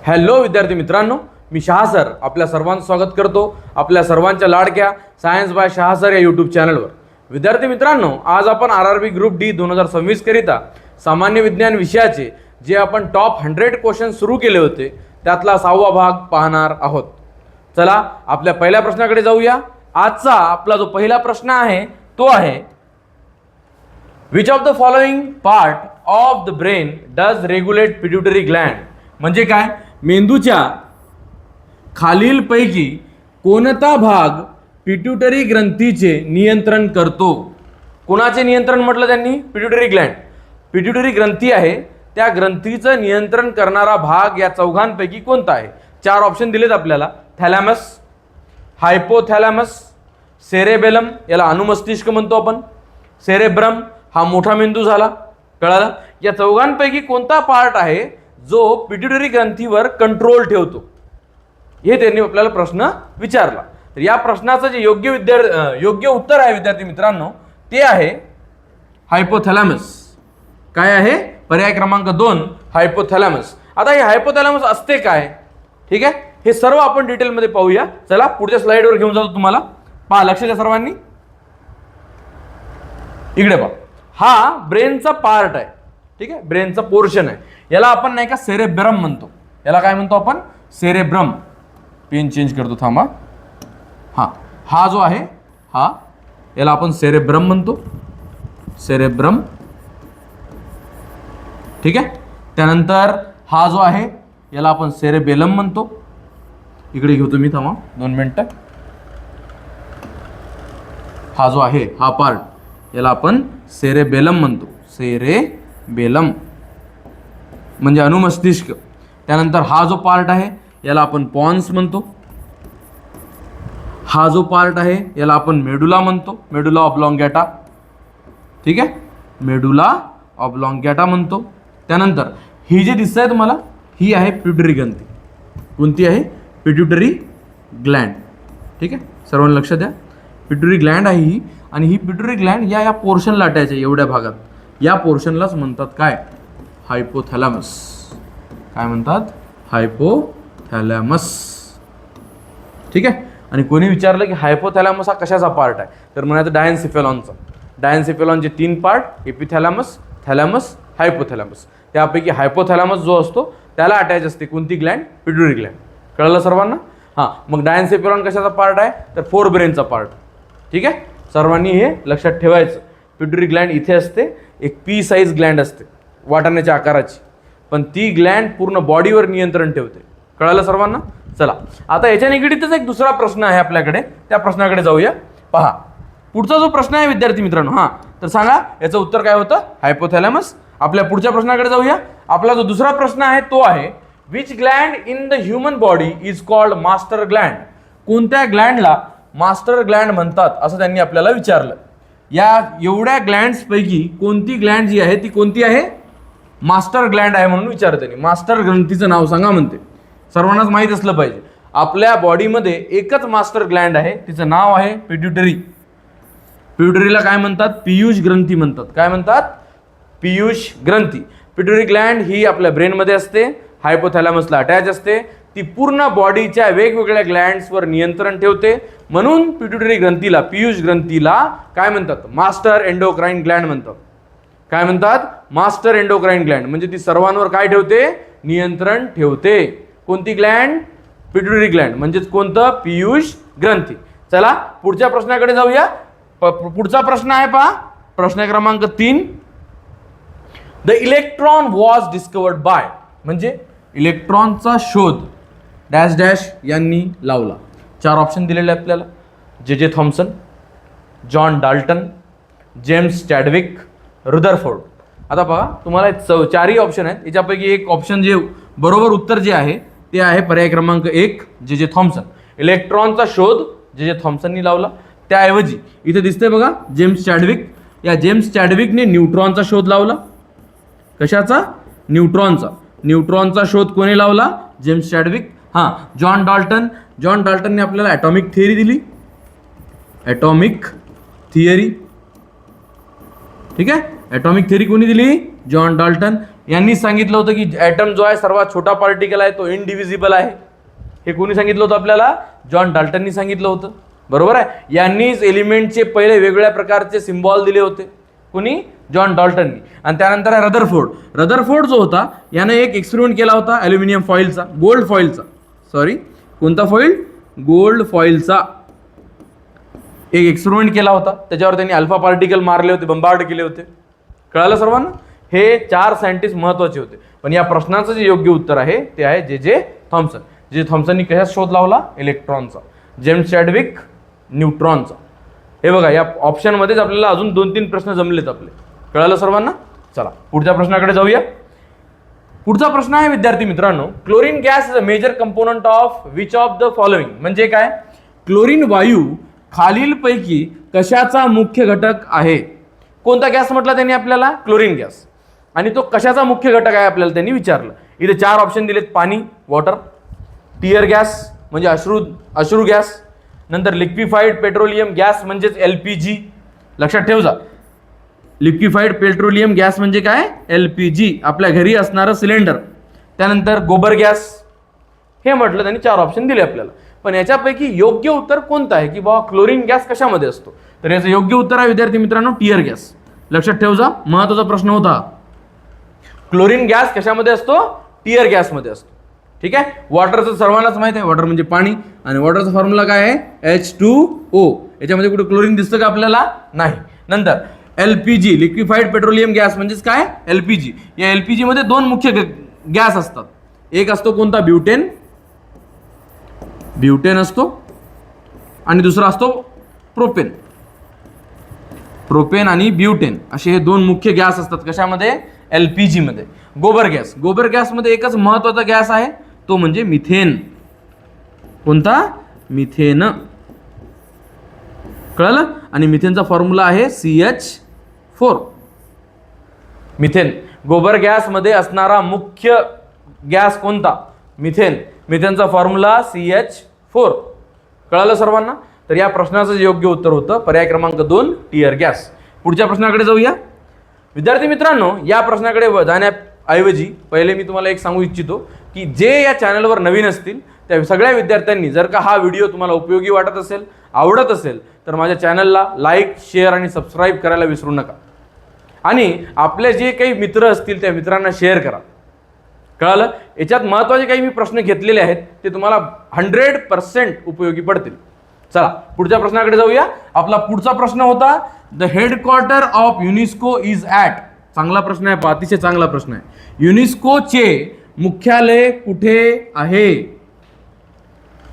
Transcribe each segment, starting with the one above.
Hello विद्यार्थी मित्रांनो, मी Shah sir आपल्या सर्वांचं स्वागत करतो आपल्या सर्वांच्या लाडक्या सायन्स बाय शहा सर या यूट्यूब चॅनलवर। विद्यार्थी मित्रांनो, आज आपण आरआरबी ग्रुप डी 2026 करिता सामान्य विज्ञान विषयाचे जे आपण टॉप 100 क्वेश्चन सुरू केले होते त्यातला 6वा भाग पाहणार आहोत। चला आपल्या पहिल्या प्रश्नाकडे जाऊया। आजचा आपला जो पहिला प्रश्न आहे तो आहे, which of the following part of the brain does regulate pituitary Gland. म्हणजे काय, मेंदूच्या खालीलपैकी कोणता भाग पिट्युटरी ग्रंथीचे नियंत्रण करतो। कोणाचे नियंत्रण म्हटलं त्यांनी? Pituitary Gland. पिट्युटरी ग्रंथी आहे, त्या ग्रंथीचं नियंत्रण करणारा भाग या चौघांपैकी कोणता आहे? 4 ऑप्शन दिलेत आपल्याला। थॅलॅमस, हायपोथॅलॅमस, सेरेबेलम याला अनुमस्तिष्क म्हणतो आपण, सेरेब्रम हा मोठा मेंदू झाला, कळालं? या चौघांपैकी कोणता पार्ट आहे जो पिट्युटरी ग्रंथीवर कंट्रोल ठेवतो, हे त्यांनी आपल्याला प्रश्न विचारला। तर या प्रश्नाचं जे योग्य उत्तर आहे विद्यार्थी मित्रांनो ते आहे हायपोथॅलॅमस। काय आहे? पर्याय क्रमांक 2 हायपोथॅलॅमस। आता हे हायपोथॅलॅमस असते काय, ठीक आहे, हे सर्व आपण डिटेलमध्ये पाहूया। चला पुढच्या स्लाइडवर घेऊन जातो तुम्हाला। पहा, लक्ष द्या सर्वांनी, इकडे पहा, हा ब्रेनचा पार्ट आहे, ठीक आहे, ब्रेनचा पोर्शन आहे। याला आपण नाही का सेरेब्रम म्हणतो। याला काय म्हणतो आपण? सेरेब्रम। पेन चेंज करतो, थांबा। हा जो आहे हा याला आपण सेरेब्रम म्हणतो, सेरेब्रम, ठीक आहे। त्यानंतर हा जो आहे याला आपण सेरेबेलम म्हणतो। इकडे घेऊ तुम्ही, थांबा 2 मिनिटं। हा जो आहे हा पार्ट याला आपण सेरेबेलम म्हणतो, सेरेबेलम म्हणजे अनुमस्तिष्क। त्यानंतर हा जो पार्ट आहे याला आपण पॉन्स म्हणतो। हा जो पार्ट आहे याला आपण मेडुला म्हणतो, मेडुला ऑब्लॉंगॅटा, ठीक आहे, मेडुला ऑब्लॉंगॅटा म्हणतो। त्यानंतर ही जे दिसत आहे तुम्हाला ही आहे पिट्युटरी ग्रंथी। कोणती आहे? पिट्युटरी ग्लँड, ठीक आहे, सर्वांनी लक्ष द्या। पिट्युटरी ग्लँड आहे ही, आणि ही पिट्युटरी ग्लँड या पोर्शनला अटॅच आहे, एवढ्या भागात। या पोर्शनलाच म्हणतात काय? हायपोथॅलॅमस। काय म्हणतात? हायपोथॅलॅमस, ठीक आहे। आणि कोणी विचारलं की हायपोथॅलॅमस हा कशाचा पार्ट आहे, तर म्हणायचं डायन्सिफेलॉनचा। डायन्सिफेलॉनचे 3 पार्ट, एपिथॅलॅमस, थॅलॅमस, हायपोथॅलॅमस। त्यापैकी हायपोथॅलॅमस जो असतो त्याला अटॅच असते कोणती ग्लँड? Pituitary Gland. कळलं सर्वांना? हां, मग डायन्सिफेलॉन कशाचा पार्ट आहे? तर फोर ब्रेनचा पार्ट, ठीक आहे। सर्वांनी हे लक्षात ठेवायचं। पिट्युटरी ग्लँड इथे असते, एक पी साईज ग्लँड असते वाटाण्याच्या आकाराची, पण ती ग्लँड पूर्ण बॉडीवर नियंत्रण ठेवते। कळालं सर्वांना? चला आता याच्या निगडीतच एक दुसरा प्रश्न आहे आपल्याकडे, त्या प्रश्नाकडे जाऊया। पहा, पुढचा जो प्रश्न आहे विद्यार्थी मित्रांनो, तर सांगा याचं उत्तर काय होतं? हायपोथॅलॅमस। आपल्या पुढच्या प्रश्नाकडे जाऊया। आपला जो दुसरा प्रश्न आहे तो आहे, which Gland in the human body is called master Gland. कोणत्या ग्लँडला मास्टर ग्लँड म्हणतात असं त्यांनी आपल्याला विचारलं। या एवढ्या ग्लँड्स पैकी कोणती ग्लँड जी आहे ती कोणती आहे? मास्टर ग्लँड आहे म्हणून विचारत त्यांनी। मास्टर ग्रंथीचं नाव सांगा म्हणते। सर्वांनाच माहीत असलं पाहिजे, आपल्या बॉडीमध्ये एकच मास्टर ग्लँड आहे, तिचं नाव आहे पिट्युटरी। पिट्युटरीला काय म्हणतात? पीयूष ग्रंथी म्हणतात। काय म्हणतात? पीयूष ग्रंथी। पिट्युटरी ग्लँड ही आपल्या ब्रेनमध्ये असते, हायपोथॅलॅमसला अटॅच असते, ती पूर्ण बॉडीच्या वेगवेगळ्या ग्लँड्सवर नियंत्रण ठेवते, म्हणून पिट्युटरी ग्रंथीला, पीयूष ग्रंथीला काय म्हणतात? मास्टर एंडोक्राइन ग्लँड म्हणतात। काय म्हणतात? Master endocrine Gland. म्हणजे ती सर्वांवर काय ठेवते? नियंत्रण ठेवते। कोणती ग्लँड? पिट्युटरी ग्लँड, म्हणजेच कोणतं? पीयूष ग्रंथी। चला पुढच्या प्रश्नाकडे जाऊया। पुढचा प्रश्न आहे पहा, प्रश्न क्रमांक 3, the electron was discovered by. म्हणजे इलेक्ट्रॉनचा शोध डॅश डॅश यांनी लावला। 4 ऑप्शन दिलेले आपल्याला, J Thomson, John Dalton, James Chadwick, Rutherford. आता पहा, तुम्हाला 4ही ऑप्शन आहेत, याच्यापैकी एक ऑप्शन जे बरोबर उत्तर जे आहे ते आहे पर्याय क्रमांक 1 जे थॉम्सन। इलेक्ट्रॉनचा शोध जे थॉम्सननी लावला, त्याऐवजी इथे दिसतंय बघा जेम्स चॅडविक। या जेम्स चॅडविकने न्यूट्रॉनचा शोध लावला। कशाचा? न्यूट्रॉनचा। न्यूट्रॉनचा शोध कोणी लावला? James Chadwick. हां, जॉन डाल्टनने आपल्याला ॲटॉमिक थिअरी दिली, ॲटॉमिक थिअरी, ठीक आहे। ॲटॉमिक थिअरी कोणी दिली? John Dalton. यांनी सांगितलं होतं की ॲटम जो आहे सर्वात छोटा पार्टिकल आहे तो इनडिव्हिजिबल आहे. हे कोणी सांगितलं होतं आपल्याला? जॉन डाल्टननी सांगितलं होतं. बरोबर आहे. यांनीच एलिमेंटचे पहिले वेगवेगळ्या प्रकारचे सिम्बॉल दिले होते. कोणी? जॉन डाल्टननी. आणि त्यानंतर आहे रदरफोर्ड. रदरफोर्ड जो होता याने एक एक्सपेरिमेंट केला होता ॲल्युमिनियम फॉईलचा, गोल्ड फॉईलचा, सॉरी कोणता फॉईल? गोल्ड फॉईलचा एक एक्सपेरिमेंट केला होता. त्याच्यावर त्यांनी अल्फा पार्टिकल मारले होते, बंबार्ड केले होते. कळालं सर्वांना? हे 4 सायंटिस्ट महत्त्वाचे होते. पण या प्रश्नाचं जे योग्य उत्तर आहे ते आहे जे जे थॉम्सन. जे थॉम्सननी कशात शोध लावला? इलेक्ट्रॉनचा. जेम्स चॅडविक न्यूट्रॉनचा. हे बघा या ऑप्शनमध्येच आपल्याला अजून 2-3 प्रश्न जमलेत आपले. कळालं सर्वांना? चला पुढच्या प्रश्नाकडे जाऊया. पुढचा प्रश्न आहे विद्यार्थी मित्रांनो, chlorine gas is a major component of which of the following. म्हणजे काय? क्लोरीन वायू खालीलपैकी कशाचा मुख्य घटक आहे? कोणता गॅस म्हटला त्यांनी आपल्याला? Chlorine gas. आणि तो कशाचा मुख्य घटक आहे आपल्याला त्यांनी विचारलं. इथे 4 ऑप्शन दिलेत: पाणी, वॉटर, टियर गॅस म्हणजे अश्रू गॅस, नंतर लिक्विफाईड पेट्रोलियम गॅस म्हणजेच LPG. लक्षात ठेव जा, लिक्विफाईड पेट्रोलियम गॅस म्हणजे काय? LPG, आपल्या घरी असणारं सिलेंडर. त्यानंतर गोबर गॅस. हे म्हटलं त्यांनी 4 ऑप्शन दिले आपल्याला. पण याच्यापैकी योग्य उत्तर कोणतं आहे की बाबा क्लोरीन गॅस कशामध्ये असतो? तर याचं योग्य उत्तर आहे विद्यार्थी मित्रांनो टियर गॅस. लक्षात ठेव जा, महत्त्वाचा प्रश्न होता. क्लोरीन गॅस कशामध्ये असतो? टियर गॅसमध्ये असतो. ठीक आहे. वॉटरचं सर्वांनाच माहित आहे, वॉटर म्हणजे पाणी. आणि वॉटरचा फॉर्म्युला काय आहे? H2O. याच्यामध्ये कुठे क्लोरीन दिसतं का आपल्याला? नाही. नंतर LPG, लिक्विफाईड पेट्रोलियम गॅस म्हणजेच काय? LPG. या LPG मध्ये 2 मुख्य गॅस असतात. एक असतो कोणता? ब्युटेन. ब्युटेन असतो. आणि दुसरा असतो प्रोपेन. प्रोपेन आणि ब्युटेन असे हे 2 मुख्य गॅस असतात. कशामध्ये? LPG मध्ये. गोबर गॅस. गोबर गॅसमध्ये एकच महत्त्वाचा गॅस आहे, तो म्हणजे मिथेन. कोणता? मिथेन. कळलं? आणि मिथेनचा फॉर्म्युला आहे CH4. मिथेन. गोबर गॅसमध्ये असणारा मुख्य गॅस कोणता? मिथेन. मिथेनचा फॉर्म्युला CH4. कळालं सर्वांना? तर या प्रश्नाचं योग्य उत्तर होतं पर्याय क्रमांक 2 टियर गॅस. पुढच्या प्रश्नाकडे जाऊया. विद्यार्थी मित्रांनो, या प्रश्नाकडे जाण्याऐवजी पहिले मी तुम्हाला एक सांगू इच्छितो की जे या चॅनलवर नवीन असतील त्या सगळ्या विद्यार्थ्यांनी जर का हा व्हिडिओ तुम्हाला उपयोगी वाटत असेल, आवडत असेल, तर माझ्या चॅनलला लाईक, शेअर आणि सबस्क्राईब करायला विसरू नका. आणि आपले जे काही मित्र असतील त्या मित्रांना शेअर करा. कळालं? याच्यात महत्त्वाचे काही मी प्रश्न घेतलेले आहेत, ते तुम्हाला 100% उपयोगी पडतील. चला पुढच्या प्रश्नाकडे जाऊया. आपला पुढचा प्रश्न होता the headquarter of UNESCO is at. चांगला प्रश्न आहे, अतिशय चांगला प्रश्न आहे. युनेस्कोचे मुख्यालय कुठे आहे?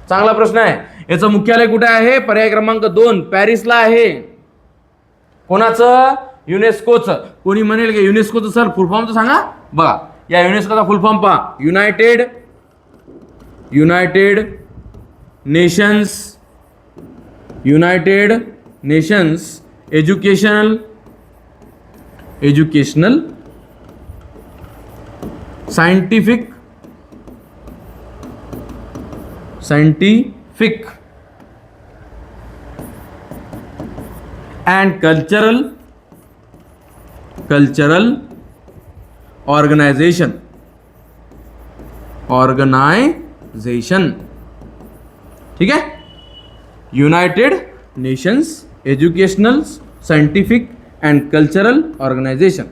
चांगला प्रश्न आहे. याचं मुख्यालय कुठे आहे? पर्याय क्रमांक 2 पॅरिसला आहे. कोणाचं? युनेस्कोचं. कोणी म्हणेल की युनेस्कोचं सर फुल फॉर्म तर सांगा. बघा या युनेस्कोचा फुल फॉर्म पहा. United Nations Educational Scientific and Cultural Organisation. ठीक आहे. United Nations Educational Scientific and Cultural Organisation.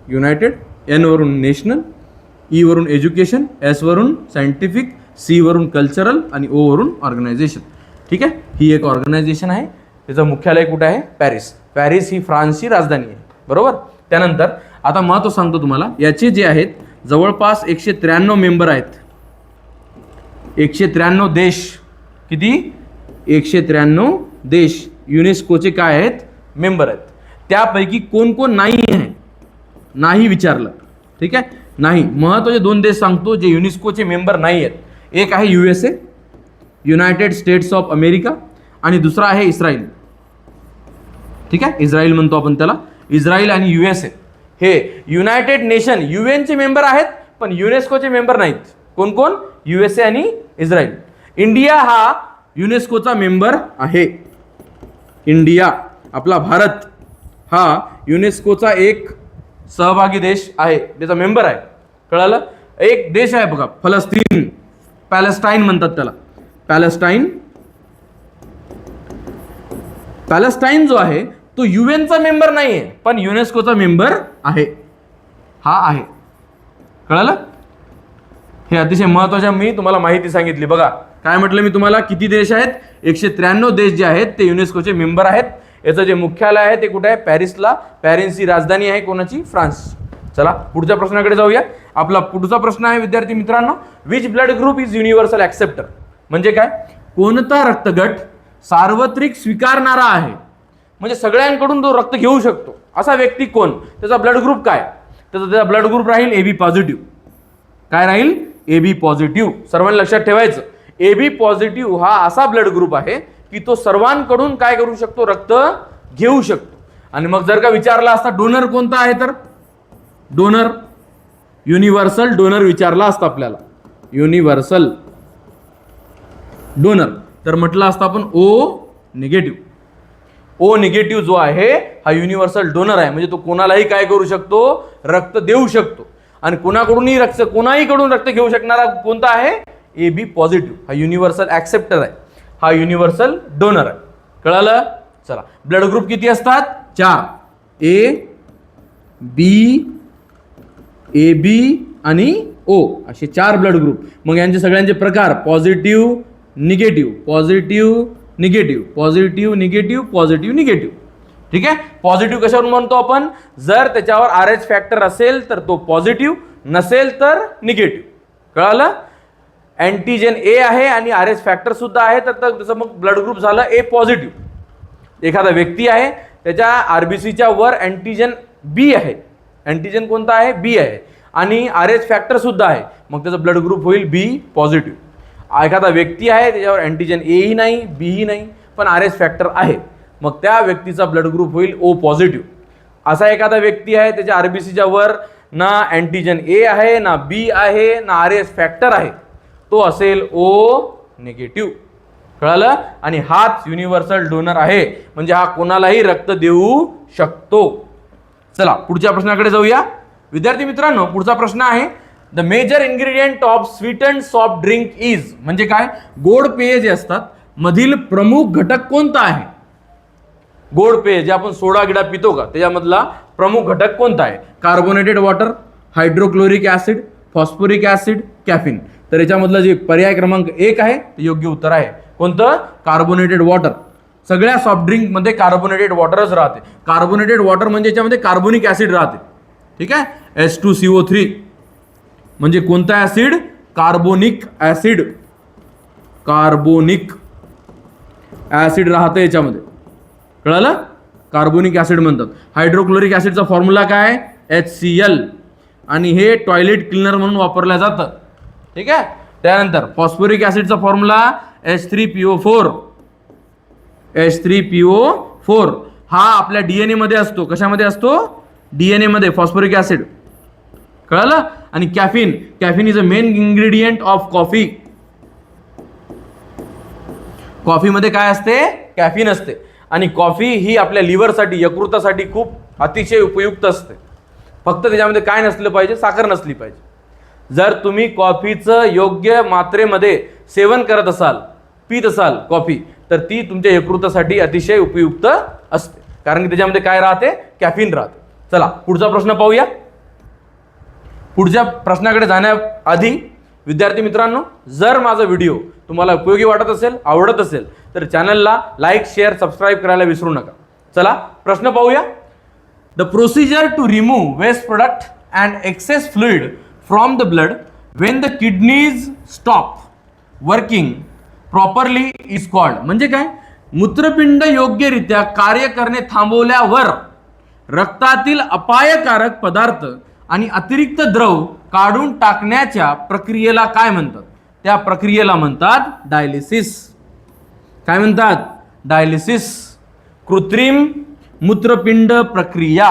United, N वरून नॅशनल, E वरून एज्युकेशन, S वरून सायंटिफिक, C वरून कल्चरल आणि O वरून ऑर्गनायझेशन. ठीक आहे. ही एक ऑर्गनायझेशन आहे. त्याचं मुख्यालय कुठे आहे? पॅरिस. पॅरिस ही फ्रान्सची राजधानी आहे. बरोबर. त्यानंतर आता महत्त्व सांगतो तुम्हाला. याचे जे आहेत जवळपास 193 मेंबर आहेत. 193 देश. किती? 193 देश युनेस्कोचे काय आहेत? मेंबर आहेत. त्यापैकी कोण कोण नाही आहे? नाही विचारलं. ठीक आहे. नाही. महत्त्वाचे 2 देश सांगतो जे युनेस्कोचे मेंबर नाही आहेत. एक आहे USA, United states of America, आणि दुसरा आहे इस्रायल. ठीक आहे. इस्रायल म्हणतो आपण त्याला. इस्रायल आणि USA हे युनायटेड नेशन UN चे मेंबर आहेत, पण युनेस्कोचे मेंबर नाहीत. कोण कोण? USA आणि इस्रायल. इंडिया हा युनेस्कोचा मेंबर आहे. इंडिया, आपला भारत हा युनेस्कोचा एक सहभागी देश आहे, त्याचा मेंबर आहे. कळालं? एक देश आहे बघा, फलस्तीन, पॅलेस्टाईन म्हणतात त्याला, पॅलेस्टाईन. पॅलेस्टाईन जो आहे तो युएनचा मेंबर नाहीये, पण युनेस्कोचा मेंबर आहे, हा आहे. कळालं? हे अतिशय महत्वाचे मी तुम्हाला माहिती सांगितली. बघा काय म्हटलं मी तुम्हाला, किती देश आहेत? 193 देश जे आहेत ते युनेस्कोचे मेंबर आहेत. याचं जे मुख्यालय आहे ते कुठे आहे? पॅरिसला. पॅरिस ही राजधानी आहे कोणाची? फ्रान्स. चला पुढच्या प्रश्नाकडे जाऊया. आपला पुढचा प्रश्न आहे विद्यार्थी मित्रांनो, which blood group is universal acceptor? म्हणजे काय? कोणता रक्तगट सार्वत्रिक स्वीकारणारा आहे, म्हणजे सगळ्यांकडून तो रक्त घेऊ शकतो असा व्यक्ती कोण? त्याचा ब्लड ग्रुप काय? त्याचा ब्लड ग्रुप राहील AB पॉझिटिव्ह. काय राहील? AB positive. सर्वांनी लक्षात ठेवायचं, AB पॉझिटिव्ह हा असा ब्लड ग्रुप आहे की तो सर्वांकडून काय करू शकतो? रक्त घेऊ शकतो. आणि मग जर का विचारला असता डोनर कोणता आहे, तर डोनर युनिव्हर्सल डोनर विचारला असता आपल्याला, युनिव्हर्सल डोनर, तर म्हटलं असतं आपण O निगेटिव्ह. O निगेटिव्ह जो आहे हा युनिव्हर्सल डोनर आहे, म्हणजे तो कोणालाही काय करू शकतो? रक्त देऊ शकतो. आणि कोणाहीकडून रक्त घेऊ शकणारा कोणता आहे? AB positive. हा युनिव्हर्सल ऍक्सेप्टर आहे, हा युनिव्हर्सल डोनर आहे. कळालं? चला, ब्लड ग्रुप किती असतात? 4. AB आणि O असे 4 ब्लड ग्रुप. मग यांचे सगळ्यांचे प्रकार positive negative, positive negative, positive negative, positive negative. ठीक आहे? पॉझिटिव्ह कशावर म्हणतो आपण? जर त्याच्यावर RH फॅक्टर असेल तर तो पॉझिटिव्ह, नसेल तर निगेटिव्ह. कळालं? अँटीजन A आहे आणि RH फॅक्टर सुद्धा आहे, तर त्याचं मग ब्लड ग्रुप झालं A पॉझिटिव्ह. एखादा व्यक्ती आहे त्याच्या RBCच्या वर अँटीजन B आहे, अँटीजन कोणता आहे? B आहे, आणि RH फॅक्टर सुद्धा आहे, मग त्याचं ब्लड ग्रुप होईल B पॉझिटिव्ह. एखादा व्यक्ती आहे त्याच्यावर अँटीजन A ही नाही, B ही नाही, पण RH फॅक्टर आहे, मग त्या व्यक्तीचा ब्लड ग्रुप होईल O पॉझिटिव्ह. असा एखादा व्यक्ती आहे त्याच्या RBCच्या वर ना अँटीजन A आहे, ना B आहे, ना RH फॅक्टर आहे, तो असेल O निगेटिव्ह. कळालं? आणि हाच युनिव्हर्सल डोनर आहे, म्हणजे हा कोणालाही रक्त देऊ शकतो. चला पुढच्या प्रश्नाकडे जाऊया विद्यार्थी मित्रांनो. पुढचा प्रश्न आहे, the major ingredient of sweet and soft drink is, म्हणजे काय? गोड पेय जे असतात मधील प्रमुख घटक कोणता आहे? गोड पेय जे आपण सोडा गिडा पितो का, त्याच्यामधला प्रमुख घटक कोणता आहे? Carbonated water, hydrochloric acid, phosphoric acid, caffeine. तर याच्यामधलं जे पर्याय क्रमांक 1 आहे ते योग्य उत्तर आहे. कोणतं? Carbonated water. सगळ्या सॉफ्ट ड्रिंक मध्ये कार्बोनेटेड वॉटरच राहते. कार्बोनेटेड वॉटर म्हणजे याच्यामध्ये कार्बोनिक ऍसिड राहते. ठीक आहे? H2CO3 म्हणजे कोणता acid? Carbonic acid. Carbonic acid राहते याच्यामध्ये. कळालं? कार्बोनिक ऍसिड म्हणतात. हायड्रोक्लोरिक ऍसिडचा फॉर्म्युला काय? HCl, आणि हे टॉयलेट क्लीनर म्हणून वापरलं जातं. ठीक आहे? त्यानंतर फॉस्फोरिक ऍसिडचा फॉर्म्युला H3PO4. H3PO4 हा आपल्या DNA मध्ये असतो. कशामध्ये असतो? DNA मध्ये फॉस्फोरिक ऍसिड. कळालं? आणि caffeine, caffeine is a main ingredient of coffee. कॉफीमध्ये काय असते? कॅफिन असते. आणि कॉफी ही आपल्या लिव्हरसाठी, यकृतासाठी खूप अतिशय उपयुक्त असते. फक्त त्याच्यामध्ये काय नसलं पाहिजे? साखर नसली पाहिजे. जर तुम्ही कॉफीचं योग्य मात्रेमध्ये सेवन करत असाल, पीत असाल कॉफी, तर ती तुमच्या यकृतासाठी अतिशय उपयुक्त असते, कारण की त्याच्यामध्ये काय राहते? कॅफिन राहते. चला पुढचा प्रश्न पाहूया. पुढच्या प्रश्नाकडे जाण्याआधी विद्यार्थी मित्रांनो, जर माझा व्हिडिओ तुम्हाला उपयोगी वाटत असेल, आवडत असेल, तर चॅनलला लाईक, शेअर, सबस्क्राईब करायला विसरू नका. चला प्रश्न पाहूया. The procedure to remove waste product and excess fluid from the blood when the kidneys stop working properly is called. म्हणजे काय? मूत्रपिंड योग्यरित्या कार्य करणे थांबवल्यावर रक्तातील अपायकारक पदार्थ आणि अतिरिक्त द्रव काढून टाकण्याच्या प्रक्रियेला काय म्हणतात? त्या प्रक्रियेला म्हणतात डायलिसिस. काय म्हणतात? डायलिसिस. कृत्रिम मूत्रपिंड प्रक्रिया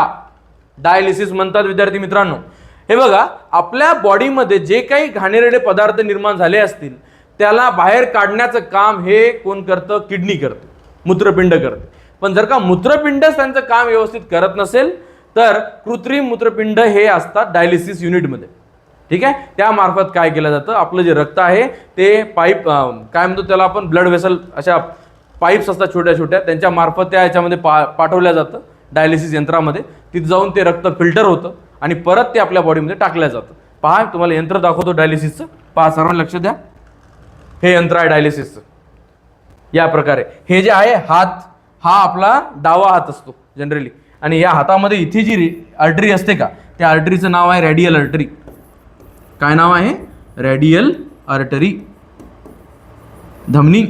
डायलिसिस म्हणतात विद्यार्थी मित्रांनो. हे बघा, आपल्या बॉडीमध्ये जे काही घाणेरडे पदार्थ निर्माण झाले असतील त्याला बाहेर काढण्याचं काम हे कोण करतं? किडनी करते, मूत्रपिंड करते. पण जर का मूत्रपिंड त्यांचं काम व्यवस्थित करत नसेल तर कृत्रिम मूत्रपिंड हे असतात डायलिसिस युनिटमध्ये. ठीक आहे, त्यामार्फत काय केलं जातं, आपलं जे रक्त आहे ते पाईप काय म्हणतो त्याला आपण, ब्लड वेसल, अशा पाईप्स असतात छोट्या छोट्या, त्यांच्या मार्फत त्या याच्यामध्ये पाठवल्या जातं डायलिसिस यंत्रामध्ये. तिथे जाऊन ते रक्त फिल्टर होतं आणि परत ते आपल्या बॉडीमध्ये टाकलं जातं. पहा, तुम्हाला यंत्र दाखवतो डायलिसिसचं. पहा, सर्वांनी लक्ष द्या. हे यंत्र आहे डायलिसिसचं. या प्रकारे हे जे आहे हात, हा आपला डावा हात असतो जनरली, आणि या हातामध्ये इथे जी आर्टरी असते का, त्या आर्टरीचं नाव आहे रेडियल आर्टरी. काय नाव आहे? रेडियल आर्टरी, धमनी.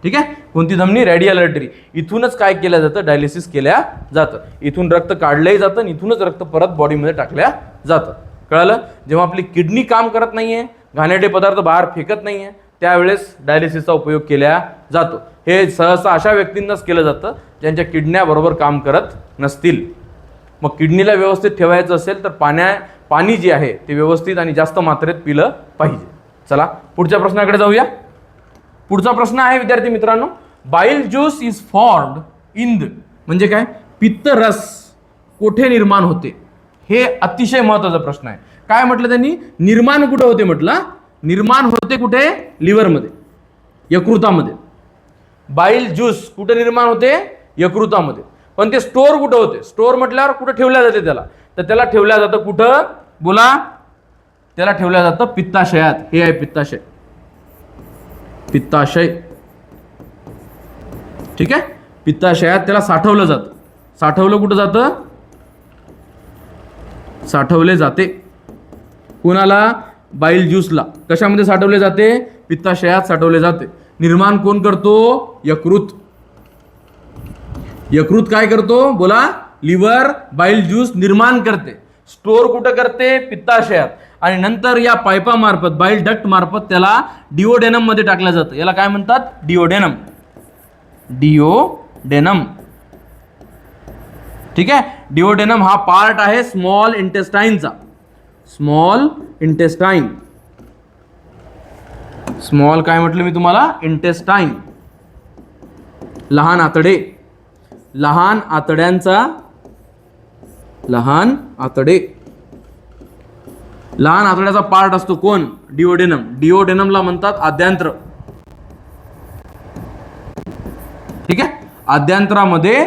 ठीक आहे, कोणती धमनी? Radial artery. इथूनच काय केलं जातं, डायलिसिस केल्या जातं. इथून रक्त काढलंही जातं आणि इथूनच रक्त परत बॉडीमध्ये टाकल्या जातं. कळालं? जेव्हा आपली किडनी काम करत नाहीये, घाणेरडे पदार्थ बाहेर फेकत नाहीये, त्यावेळेस डायलिसिसचा उपयोग केला जातो. हे सहसा अशा व्यक्तींनाच केलं जातं ज्यांच्या किडन्या बरोबर काम करत नसतील. मग किडनीला व्यवस्थित ठेवायचं असेल तर पाणी जे आहे ते व्यवस्थित आणि जास्त मात्रेत पिलं पाहिजे. चला पुढच्या प्रश्नाकडे जाऊया. पुढचा प्रश्न आहे विद्यार्थी मित्रांनो, बाईल juice is formed in the, म्हणजे काय, पित्त रस कोठे निर्माण होते? हे अतिशय महत्त्वाचा प्रश्न आहे. काय म्हटलं त्यांनी? निर्माण कुठे होते म्हटलं? निर्माण होते कुठे? लिव्हरमध्ये, यकृतामध्ये. बाईल ज्यूस कुठे निर्माण होते? यकृतामध्ये. पण ते स्टोअर कुठे होते? स्टोअर म्हटल्यावर कुठे ठेवल्या जाते त्याला? तर त्याला ठेवल्या जातं कुठं? बोला. त्याला ठेवल्या जातं पित्ताशयात. हे आहे पित्ताशय. पित्ताशय. ठीक आहे, पित्ताशयात त्याला साठवलं जातं. साठवलं कुठं जातं? साठवले जाते. कोणाला? बाईल ज्यूसला. कशामध्ये साठवले जाते? पित्ताशयात साठवले जाते. निर्माण कोण करतो? यकृत. यकृत काय करतो? बोला. लिव्हर बाईल ज्यूस निर्माण करते. स्टोअर कुठं करते? पित्ताशयात. आणि नंतर या पाईपामार्फत, बाईल डक्ट मार्फत त्याला डिओडेनम मध्ये टाकलं जातं. याला काय म्हणतात? डिओडेनम. डिओडेनम. ठीक आहे, डिओडेनम हा पार्ट आहे स्मॉल इंटेस्टाईनचा. Small intestine. स्मॉल काय म्हटलं मी तुम्हाला? इंटेस्टाईन. लहान आतडे. लहान आतड्यांचा, लहान आतडे, लहान आतड्याचा पार्ट असतो कोण? डिओडेनम. डिओडेनमला म्हणतात आद्यांत्र. ठीक आहे, आद्यांत्रामध्ये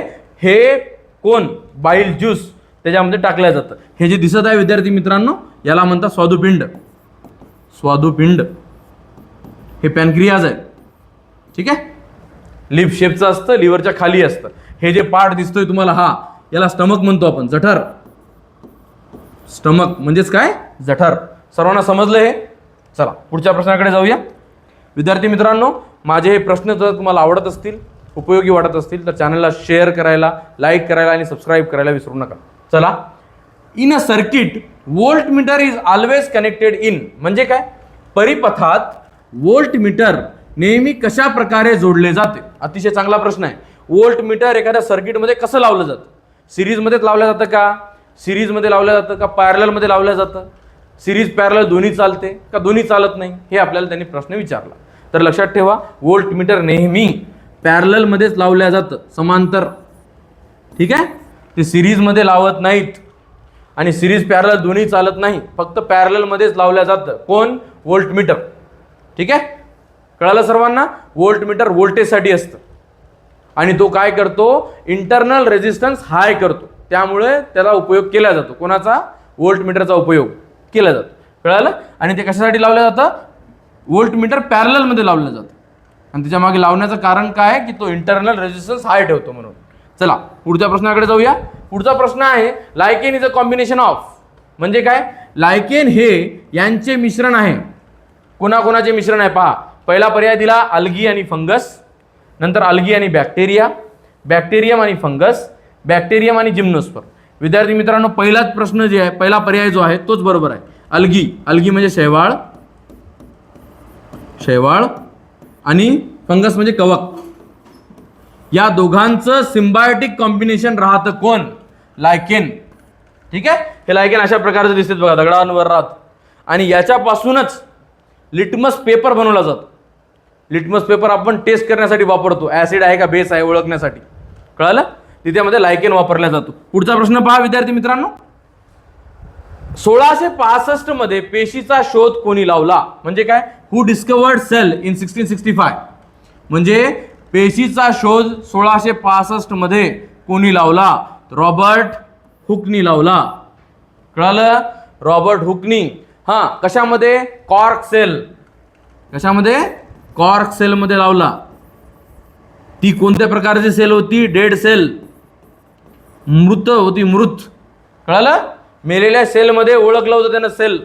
हे कोण? बाईल ज्यूस त्याच्यामध्ये टाकल्या जातं. हे जे दिसत आहे विद्यार्थी मित्रांनो, याला म्हणतात स्वादुपिंड. स्वादुपिंड. हे पॅनक्रियाज आहे. ठीक आहे, लिप शेपचं असतं, लिव्हरच्या खाली असतं. हे जे पार्ट दिसतोय तुम्हाला, हा, याला स्टमक म्हणतो आपण. जठर. स्टमक म्हणजेच काय? जठर. सर्वांना समजलं हे? चला पुढच्या प्रश्नाकडे जाऊया. विद्यार्थी मित्रांनो, माझे हे प्रश्न जर तुम्हाला आवडत असतील, उपयोगी वाटत असतील, तर चॅनलला शेअर करायला, लाईक करायला आणि सबस्क्राईब करायला विसरू नका. चला. In a circuit voltmeter is always connected in, म्हणजे काय? परिपथात व्होल्टमीटर नेहमी कशा प्रकारे जोडले जाते? अतिशय चांगला प्रश्न आहे. व्होल्टमीटर एखाद्या सर्किटमध्ये कसं लावलं जातं? सिरीजमध्येच लावलं जातं का? सिरीजमध्ये लावलं जातं का पॅरललमध्ये लावलं जातं? सिरीज पॅरलल दोन्ही चालते का दोन्ही चालत नाही? हे आपल्याला त्यांनी प्रश्न विचारला. तर लक्षात ठेवा, व्होल्टमीटर नेहमी पॅरललमध्येच लावल्या जातं, समांतर. ठीक आहे, ते सिरीजमध्ये लावत नाहीत आणि सिरीज पॅरलल दोन्ही चालत नाही, फक्त पॅरललमध्येच लावल्या जातं. कोण? व्होल्टमीटर. ठीक आहे, कळालं सर्वांना? व्होल्टमीटर व्होल्टेजसाठी असतं आणि तो काय करतो? इंटरनल रेझिस्टन्स हाय करतो. त्यामुळे त्याला उपयोग केला जातो. कोणाचा? व्होल्टमीटरचा उपयोग केला जातो. कळालं? आणि ते कशासाठी लावलं जातं? व्होल्टमीटर पॅरललमध्ये लावलं जातं आणि त्याच्या मागे लावण्याचं कारण काय? की तो इंटरनल रेझिस्टन्स हाय ठेवतो म्हणून. चला पुढच्या प्रश्नाकडे जाऊया. पुढचा प्रश्न आहे, लायकेन इज अ कॉम्बिनेशन ऑफ, म्हणजे काय? लायकेन हे यांचे मिश्रण आहे. कोणाकोणाचे मिश्रण आहे? पहा, पहिला पर्याय दिला अल्गी आणि फंगस, नंतर अल्गी आणि बॅक्टेरिया, बॅक्टेरियम आणि फंगस, बॅक्टेरियम आणि जिम्नोस्पर्म. विद्यार्थी मित्रांनो, पहिलाच प्रश्न जे आहे, पहिला पर्याय जो आहे तोच बरोबर आहे. अल्गी. अल्गी म्हणजे शैवाळ. शैवाळ. आणि फंगस म्हणजे कवक. या दोघांचं सिम्बायोटिक कॉम्बिनेशन राहतं कोण? लायकेन. ठीक आहे, हे लायकेन अशा प्रकारचे दिसतात बघा, दगडांवर राहत. आणि याच्यापासूनच लिटमस पेपर बनवला जातो. लिटमस पेपर आपण टेस्ट करण्यासाठी वापरतो, ऍसिड आहे का बेस आहे ओळखण्यासाठी. कळालं? तिथे त्यामध्ये लायकेन वापरला जातो. पुढचा प्रश्न पहा विद्यार्थी मित्रांनो. 1665 मध्ये पेशीचा शोध कोणी लावला? म्हणजे काय? हु डिस्कवर्ड सेल इन 1665? म्हणजे पेशीचा शोध 1665 मध्ये कोणी लावला? रॉबर्ट हुकनी लावला. कळालं? रॉबर्ट हुकनी. हा, कशामध्ये? Cork cell. कशामध्ये? कॉर्क सेल मध्ये लावला. ती कोणत्या प्रकारची सेल होती? डेड सेल, मृत होती, मृत. कळालं? मेलेल्या सेल मध्ये ओळखलं होतं त्यानं सेल.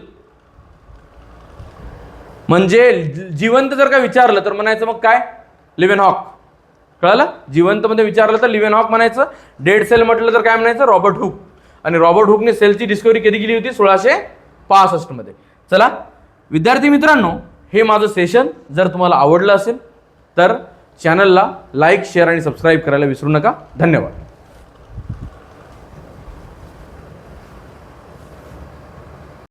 म्हणजे जिवंत जर का विचारलं तर म्हणायचं मग काय? लिव्हनहॉक. कळालं? जिवंत मध्ये विचारलं तर लिव्हनहॉक म्हणायचं. डेड सेल म्हटलं तर काय म्हणायचं? Robert Hooke. आणि रॉबर्ट हुकने सेलची डिस्कवरी कधी केली होती? 1665 मध्ये. चला विद्यार्थी मित्रांनो, हे माझं सेशन जर तुम्हाला आवडलं असेल तर चॅनलला लाईक, शेअर आणि सबस्क्राईब करायला विसरू नका. धन्यवाद.